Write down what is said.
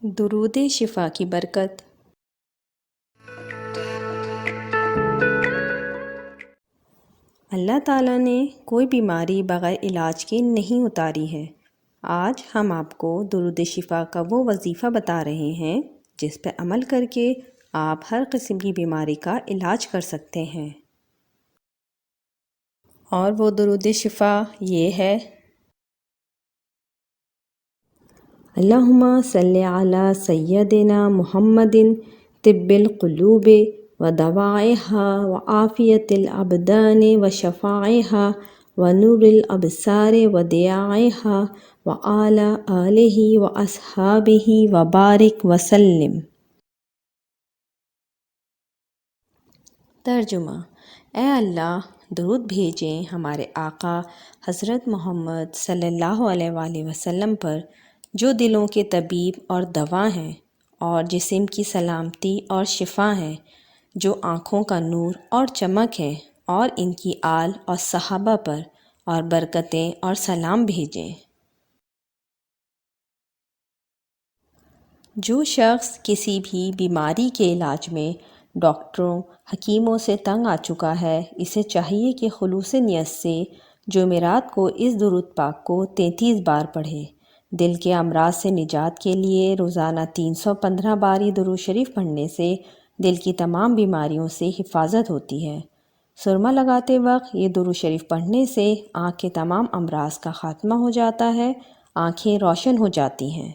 درود شفا کی برکت۔ اللہ تعالیٰ نے کوئی بیماری بغیر علاج کے نہیں اتاری ہے۔ آج ہم آپ کو درود شفا کا وہ وظیفہ بتا رہے ہیں جس پہ عمل کر کے آپ ہر قسم کی بیماری کا علاج کر سکتے ہیں۔ اور وہ درود شفا یہ ہے: اللہم صلی علی سیدنا محمد طب القلوب ودوائها وعافیت الابدان وشفائها ونور الابصار وضیاءها وعلی آلہ واصحابہ وبارک وسلم۔ ترجمہ: اے اللہ، درود بھیجیں ہمارے آقا حضرت محمد صلی اللہ علیہ وآلہ وسلم پر، جو دلوں کے طبیب اور دوا ہیں، اور جسم کی سلامتی اور شفا ہیں، جو آنکھوں کا نور اور چمک ہے، اور ان کی آل اور صحابہ پر، اور برکتیں اور سلام بھیجیں۔ جو شخص کسی بھی بیماری کے علاج میں ڈاکٹروں، حکیموں سے تنگ آ چکا ہے، اسے چاہیے کہ خلوص نیت سے جمعرات کو اس درود پاک کو 33 بار پڑھے۔ دل کے امراض سے نجات کے لیے روزانہ 315 بار یہ درود شریف پڑھنے سے دل کی تمام بیماریوں سے حفاظت ہوتی ہے۔ سرما لگاتے وقت یہ درود شریف پڑھنے سے آنکھ کے تمام امراض کا خاتمہ ہو جاتا ہے، آنکھیں روشن ہو جاتی ہیں۔